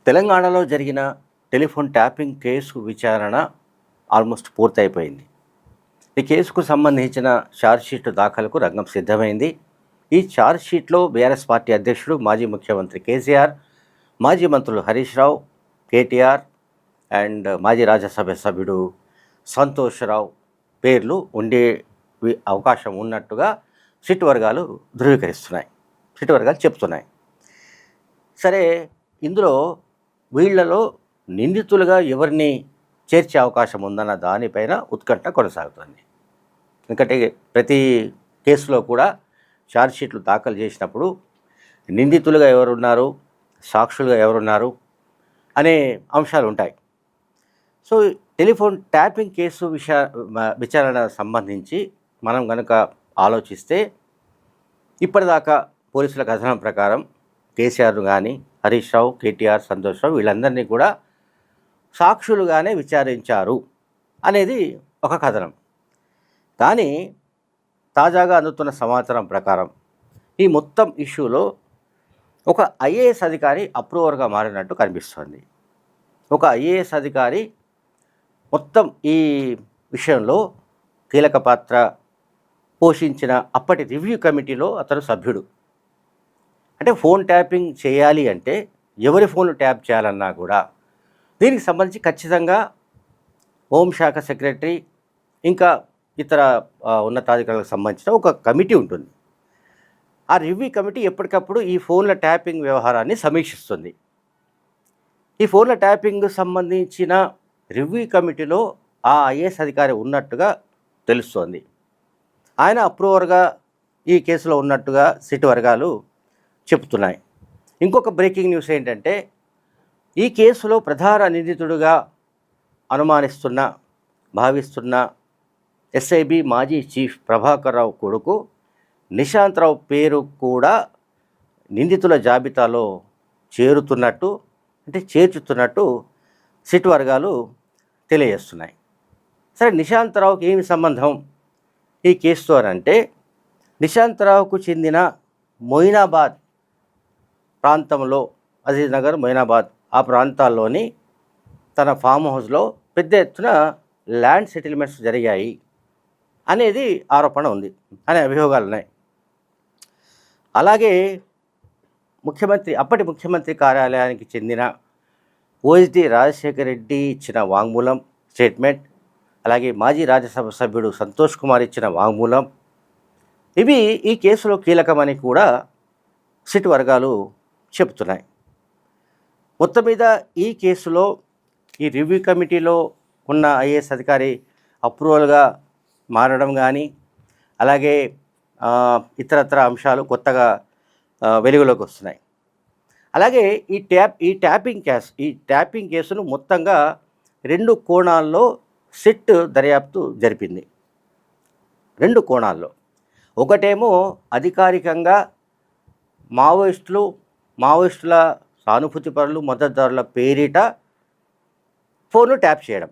తెలంగాణలో జరిగిన telephone tapping case విచారణ ఆల్మోస్ట్ పూర్తయిపోయింది. ఈ కేసుకు సంబంధించిన ఛార్జ్‌షీట్ దాఖలుకు రంగం సిద్ధమైంది. ఈ ఛార్జ్‌షీట్‌లో బీఆర్ఎస్ పార్టీ అధ్యక్షుడు, మాజీ ముఖ్యమంత్రి కేసీఆర్, మాజీ మంత్రులు హరీష్ రావు, కేటీఆర్ అండ్ మాజీ రాజ్యసభ సభ్యుడు సంతోష్ రావు పేర్లు ఉండే అవకాశం ఉన్నట్టుగా సిట్ వర్గాలు ధృవీకరిస్తున్నాయి. సిట్ వర్గాలు చెప్తున్నాయి. సరే, ఇందులో వీళ్లలో నిందితులుగా ఎవరిని చేర్చే అవకాశం ఉందన్న దానిపైన ఉత్కంఠ కొనసాగుతుంది. ఎందుకంటే ప్రతి కేసులో కూడా ఛార్జ్‌షీట్లు దాఖలు చేసినప్పుడు నిందితులుగా ఎవరున్నారు, సాక్షులుగా ఎవరున్నారు అనే అంశాలు ఉంటాయి. సో టెలిఫోన్ ట్యాపింగ్ కేసు విచారణ సంబంధించి మనం కనుక ఆలోచిస్తే ఇప్పటిదాకా పోలీసుల కథనం ప్రకారం కేసీఆర్ కానీ, హరీష్ రావు, కేటీఆర్, సంతోష్ రావు వీళ్ళందరినీ కూడా సాక్షులుగానే విచారించారు అనేది ఒక కథనం. కానీ తాజాగా అందుతున్న సమాచారం ప్రకారం ఈ మొత్తం ఇష్యూలో ఒక ఐఏఎస్ అధికారి అప్రూవర్గా మారినట్టు కనిపిస్తోంది. ఒక ఐఏఎస్ అధికారి మొత్తం ఈ విషయంలో కీలక పాత్ర పోషించిన అప్పటి రివ్యూ కమిటీలో అతను సభ్యుడు. అంటే ఫోన్ ట్యాపింగ్ చేయాలి అంటే ఎవరి ఫోన్లు ట్యాప్ చేయాలన్నా కూడా దీనికి సంబంధించి ఖచ్చితంగా హోంశాఖ సెక్రటరీ ఇంకా ఇతర ఉన్నతాధికారులకు సంబంధించిన ఒక కమిటీ ఉంటుంది. ఆ రివ్యూ కమిటీ ఎప్పటికప్పుడు ఈ ఫోన్ల ట్యాపింగ్ వ్యవహారాన్ని సమీక్షిస్తుంది. ఈ ఫోన్ల ట్యాపింగ్ సంబంధించిన రివ్యూ కమిటీలో ఆ ఐఏఎస్ అధికారి ఉన్నట్టుగా తెలుస్తోంది. ఆయన అప్రూవర్గా ఈ కేసులో ఉన్నట్టుగా సిట్ వర్గాలు చెబుతున్నాయి. ఇంకొక బ్రేకింగ్ న్యూస్ ఏంటంటే, ఈ కేసులో ప్రధాన నిందితుడిగా భావిస్తున్న ఎస్ఐబి మాజీ చీఫ్ ప్రభాకర్ రావు కొడుకు నిశాంత్ రావు పేరు కూడా నిందితుల జాబితాలో చేర్చుతున్నట్టు సిట్ వర్గాలు తెలియజేస్తున్నాయి. సరే, నిశాంత్ రావుకి ఏమి సంబంధం ఈ కేసుతో అంటే, నిశాంత్ రావుకు చెందిన మొయినాబాద్ ప్రాంతంలో, అజీజ్ నగర్, మొయినాబాద్ ఆ ప్రాంతాల్లోని తన ఫామ్ హౌస్లో పెద్ద ఎత్తున ల్యాండ్ సెటిల్మెంట్స్ జరిగాయి అనేది ఆరోపణ ఉంది, అనే అభియోగాలు ఉన్నాయి. అలాగే అప్పటి ముఖ్యమంత్రి కార్యాలయానికి చెందిన ఓఎస్డి రాజశేఖర రెడ్డి ఇచ్చిన వాంగ్మూలం, స్టేట్మెంట్, అలాగే మాజీ రాజ్యసభ సభ్యుడు సంతోష్ కుమార్ ఇచ్చిన వాంగ్మూలం, ఇవి ఈ కేసులో కీలకమని కూడా సిట్ వర్గాలు చెబుతున్నాయి. మొత్తం మీద ఈ కేసులో ఈ రివ్యూ కమిటీలో ఉన్న ఐఏఎస్ అధికారి అప్రూవల్గా మారడం కానీ, అలాగే ఇతరత్ర అంశాలు కొత్తగా వెలుగులోకి వస్తున్నాయి. అలాగే ఈ ట్యాపింగ్ కేసును మొత్తంగా 2 కోణాల్లో సిట్ దర్యాప్తు జరిపింది. 2 కోణాల్లో. ఒకటేమో అధికారికంగా మావోయిస్టుల సానుభూతి పరులు, మద్దతుదారుల పేరిట ఫోన్లు ట్యాప్ చేయడం,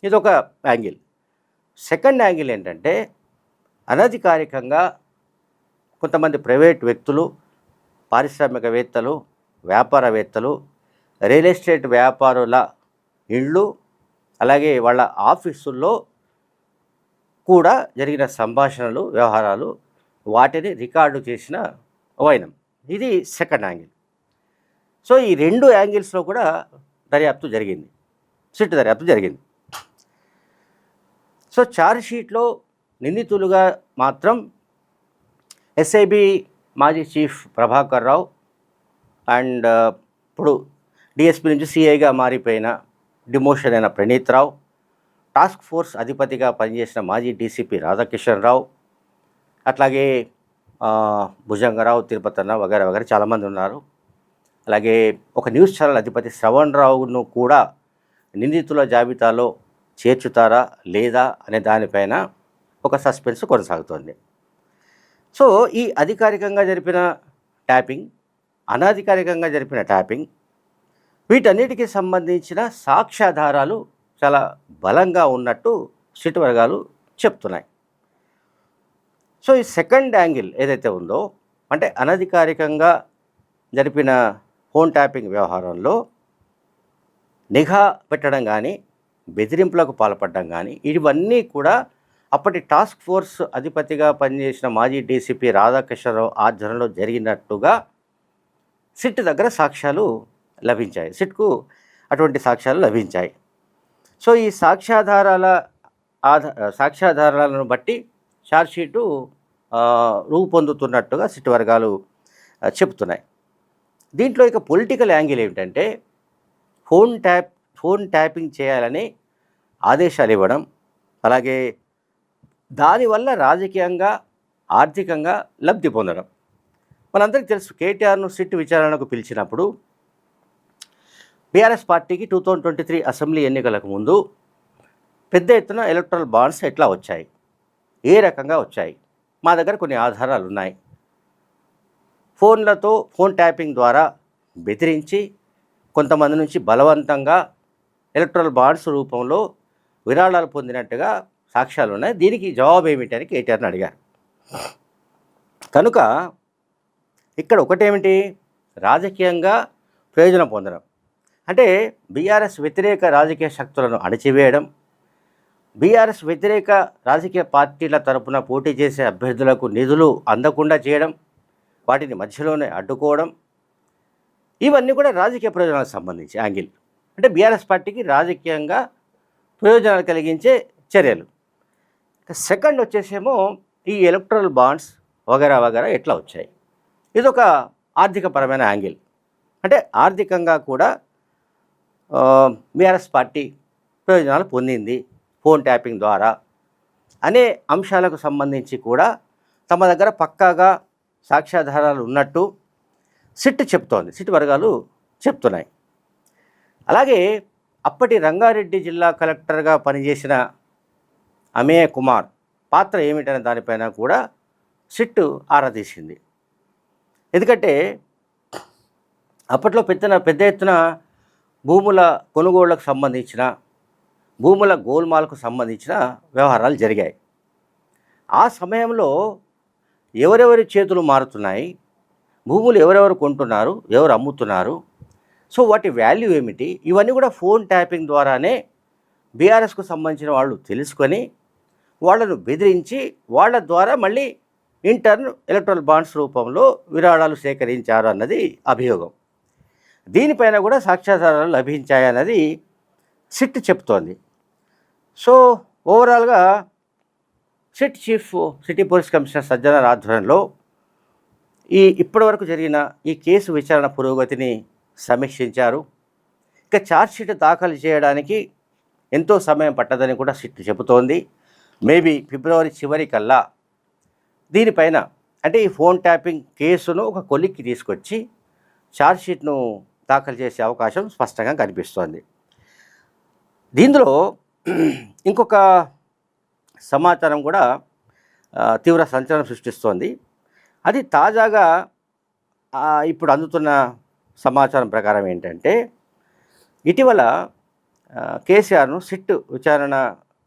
ఇదొక యాంగిల్. సెకండ్ యాంగిల్ ఏంటంటే, అనధికారికంగా కొంతమంది ప్రైవేట్ వ్యక్తులు, పారిశ్రామికవేత్తలు, వ్యాపారవేత్తలు, రియల్ ఎస్టేట్ వ్యాపారుల ఇళ్ళు, అలాగే వాళ్ళ ఆఫీసుల్లో కూడా జరిగిన సంభాషణలు, వ్యవహారాలు, వాటిని రికార్డు చేసిన వైనం. ఇది సెకండ్ యాంగిల్. సో ఈ 2 యాంగిల్స్లో కూడా సిట్ దర్యాప్తు జరిగింది. సో ఛార్జ్‌షీట్లో నిందితులుగా మాత్రం ఎస్ఐబి మాజీ చీఫ్ ప్రభాకర్ రావు అండ్ ఇప్పుడు డిఎస్పీ నుంచి సిఐగా మారిపోయిన, డిమోషన్ అయిన ప్రణీత్ రావు, టాస్క్ ఫోర్స్ అధిపతిగా పనిచేసిన మాజీ డీసీపీ రాధాకిషన్ రావు, అట్లాగే భుజంగరావు, తిరుపతన్న వగైరా చాలామంది ఉన్నారు. అలాగే ఒక న్యూస్ ఛానల్ అధిపతి శ్రవణ్ రావును కూడా నిందితుల జాబితాలో చేర్చుతారా లేదా అనే దానిపైన ఒక సస్పెన్స్ కొనసాగుతోంది. సో ఈ అధికారికంగా జరిపిన ట్యాపింగ్, అనధికారికంగా జరిపిన ట్యాపింగ్, వీటన్నిటికీ సంబంధించిన సాక్ష్యాధారాలు చాలా బలంగా ఉన్నట్టు సిట్ వర్గాలు చెప్తున్నాయి. సో ఈ సెకండ్ యాంగిల్ ఏదైతే ఉందో, అంటే అనధికారికంగా జరిపిన ఫోన్ ట్యాపింగ్ వ్యవహారంలో నిఘా పెట్టడం కానీ, బెదిరింపులకు పాల్పడడం కానీ, ఇవన్నీ కూడా అప్పటి టాస్క్ ఫోర్స్ అధిపతిగా పనిచేసిన మాజీ డీసీపీ రాధాకృష్ణరావు ఆధ్వర్యంలో జరిగినట్టుగా సిట్ దగ్గర సాక్ష్యాలు లభించాయి. సిట్కు అటువంటి సాక్ష్యాలు లభించాయి. సో ఈ సాక్ష్యాధారాలను బట్టి ఛార్జ్షీటు రూపొందుతున్నట్టుగా సిట్ వర్గాలు చెప్తున్నాయి. దీంట్లో ఇక పొలిటికల్ యాంగిల్ ఏమిటంటే ఫోన్ ట్యాపింగ్ చేయాలని ఆదేశాలు ఇవ్వడం, అలాగే దానివల్ల రాజకీయంగా, ఆర్థికంగా లబ్ధి పొందడం. మనందరికీ తెలుసు, కేటీఆర్ను సిట్ విచారణకు పిలిచినప్పుడు బీఆర్ఎస్ పార్టీకి 2023 అసెంబ్లీ ఎన్నికలకు ముందు పెద్ద ఎత్తున ఎలక్ట్రల్ బాండ్స్ ఎట్లా వచ్చాయి, ఏ రకంగా వచ్చాయి, మా దగ్గర కొన్ని ఆధారాలు ఉన్నాయి. ఫోన్ ట్యాపింగ్ ద్వారా బెదిరించి కొంతమంది నుంచి బలవంతంగా ఎలక్ట్రల్ బాండ్స్ రూపంలో విరాళాలు పొందినట్టుగా సాక్ష్యాలు ఉన్నాయి. దీనికి జవాబు ఏమిటని కేటీఆర్ని అడిగారు. కనుక ఇక్కడ ఒకటేమిటి, రాజకీయంగా ప్రయోజనం పొందడం అంటే బీఆర్ఎస్ వ్యతిరేక రాజకీయ శక్తులను అణచివేయడం, బీఆర్ఎస్ వ్యతిరేక రాజకీయ పార్టీల తరపున పోటీ చేసే అభ్యర్థులకు నిధులు అందకుండా చేయడం, వాటిని మధ్యలోనే అడ్డుకోవడం, ఇవన్నీ కూడా రాజకీయ ప్రయోజనాలకు సంబంధించి యాంగిల్. అంటే బీఆర్ఎస్ పార్టీకి రాజకీయంగా ప్రయోజనాలు కలిగించే చర్యలు. సెకండ్ వచ్చేసేమో ఈ ఎలక్ట్రల్ బాండ్స్ వగైరా వగైరా ఎట్లా వచ్చాయి, ఇదొక ఆర్థికపరమైన యాంగిల్. అంటే ఆర్థికంగా కూడా బీఆర్ఎస్ పార్టీ ప్రయోజనాలు పొందింది ఫోన్ ట్యాపింగ్ ద్వారా అనే అంశాలకు సంబంధించి కూడా తమ దగ్గర పక్కాగా సాక్ష్యాధారాలు ఉన్నట్టు సిట్ చెప్తోంది, సిట్ వర్గాలు చెప్తున్నాయి. అలాగే అప్పటి రంగారెడ్డి జిల్లా కలెక్టర్గా పనిచేసిన అమేయ కుమార్ పాత్ర ఏమిటనే దానిపైన కూడా సిట్ ఆరా తీసింది. ఎందుకంటే అప్పట్లో పెద్ద ఎత్తున భూముల కొనుగోళ్లకు సంబంధించిన, భూముల గోల్మాల్కు సంబంధించిన వ్యవహారాలు జరిగాయి. ఆ సమయంలో ఎవరెవరి చేతులు మారుతున్నాయి, భూములు ఎవరెవరు కొంటున్నారు, ఎవరు అమ్ముతున్నారు, సో వాటి వాల్యూ ఏమిటి, ఇవన్నీ కూడా ఫోన్ ట్యాపింగ్ ద్వారానే బీఆర్ఎస్కు సంబంధించిన వాళ్ళు తెలుసుకొని వాళ్ళను బెదిరించి వాళ్ళ ద్వారా మళ్ళీ ఇంటర్న్ ఎలక్ట్రల్ బాండ్స్ రూపంలో విరాళాలు సేకరించారు అన్నది అభియోగం. దీనిపైన కూడా సాక్ష్యాధారాలు లభించాయన్నది సిట్ చెప్తోంది. సో ఓవరాల్గా SIT chief city police commissioner Sajjanar ఆధ్వర్యంలో ఇప్పటివరకు జరిగిన ఈ కేసు విచారణ పురోగతిని సమీక్షించారు. ఇక ఛార్జ్షీట్ దాఖలు చేయడానికి ఎంతో సమయం పట్టదని కూడా సిట్ చెబుతోంది. మేబీ ఫిబ్రవరి చివరి కల్లా దీనిపైన అంటే ఈ ఫోన్ ట్యాపింగ్ కేసును ఒక కొలిక్కి తీసుకొచ్చి ఛార్జ్షీట్ను దాఖలు చేసే అవకాశం స్పష్టంగా కనిపిస్తోంది. దీనిలో ఇంకొక సమాచారం కూడా తీవ్ర సంచలనం సృష్టిస్తోంది. అది తాజాగా ఇప్పుడు అందుతున్న సమాచారం ప్రకారం ఏంటంటే, ఇటీవల కేసీఆర్ను సిట్ విచారణ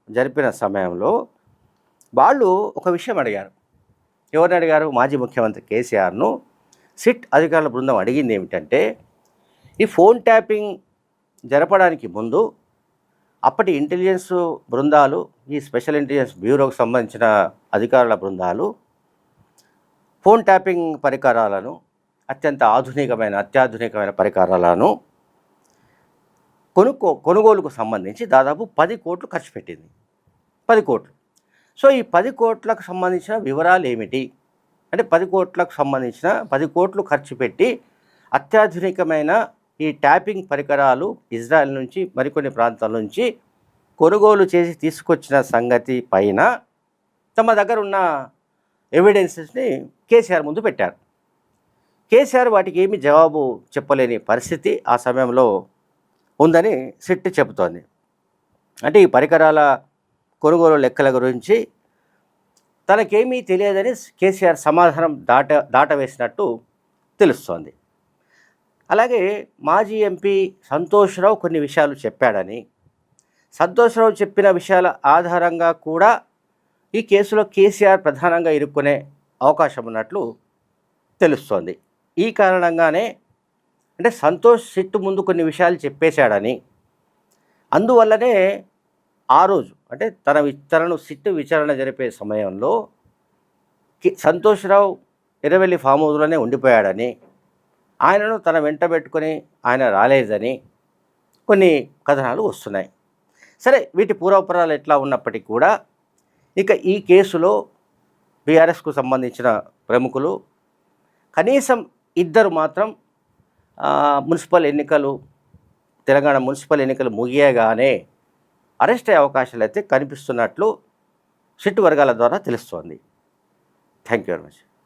జరిపిన సమయంలో వాళ్ళు ఒక విషయం అడిగారు. ఎవరిని అడిగారు? మాజీ ముఖ్యమంత్రి కేసీఆర్ను సిట్ అధికారుల బృందం అడిగింది ఏమిటంటే, ఈ ఫోన్ ట్యాపింగ్ జరపడానికి ముందు అప్పటి ఇంటెలిజెన్స్ బృందాలు, ఈ స్పెషల్ ఇంటెలిజెన్స్ బ్యూరోకు సంబంధించిన అధికారుల బృందాలు ఫోన్ ట్యాపింగ్ పరికరాలను, అత్యాధునికమైన పరికరాలను కొనుగోలుకు సంబంధించి దాదాపు 10 కోట్లు ఖర్చు పెట్టింది. 10 కోట్లు. సో ఈ 10 కోట్లకు సంబంధించిన వివరాలు ఏమిటి అంటే, 10 కోట్లకు సంబంధించిన 10 కోట్లు ఖర్చు పెట్టి అత్యాధునికమైన ఈ ట్యాపింగ్ పరికరాలు ఇజ్రాయెల్ నుంచి మరికొన్ని ప్రాంతాల నుంచి కొనుగోలు చేసి తీసుకొచ్చిన సంగతి పైన తమ దగ్గర ఉన్న ఎవిడెన్సెస్ని కేసీఆర్ ముందు పెట్టారు. కేసీఆర్ వాటికి ఏమీ జవాబు చెప్పలేని పరిస్థితి ఆ సమయంలో ఉందని సిట్ చెబుతోంది. అంటే ఈ పరికరాల కొనుగోలు లెక్కల గురించి తనకేమీ తెలియదని కేసీఆర్ సమాధానం దాటవేసినట్టు తెలుస్తోంది. అలాగే మాజీ ఎంపీ సంతోష్రావు కొన్ని విషయాలు చెప్పాడని, సంతోష్రావు చెప్పిన విషయాల ఆధారంగా కూడా ఈ కేసులో కేసీఆర్ ప్రధానంగా ఇరుక్కునే అవకాశం ఉన్నట్లు తెలుస్తోంది. ఈ కారణంగానే అంటే సంతోష్ సిట్టు ముందు కొన్ని విషయాలు చెప్పేశాడని, అందువల్లనే ఆ రోజు అంటే తనను సిట్టు విచారణ జరిపే సమయంలో సంతోష్రావు ఎర్రవెల్లి ఫామ్ హౌస్లోనే ఉండిపోయాడని, ఆయనను తన వెంట పెట్టుకొని ఆయన రాలేదని కొన్ని కథనాలు వస్తున్నాయి. సరే, వీటి పూర్వపరాలు ఎట్లా ఉన్నప్పటికీ కూడా ఇక ఈ కేసులో బీఆర్ఎస్కు సంబంధించిన ప్రముఖులు కనీసం ఇద్దరు మాత్రం తెలంగాణ మున్సిపల్ ఎన్నికలు ముగియగానే అరెస్ట్ అయ్యే అవకాశాలు అయితే కనిపిస్తున్నట్లు సిట్ వర్గాల ద్వారా తెలుస్తోంది. Thank you very much.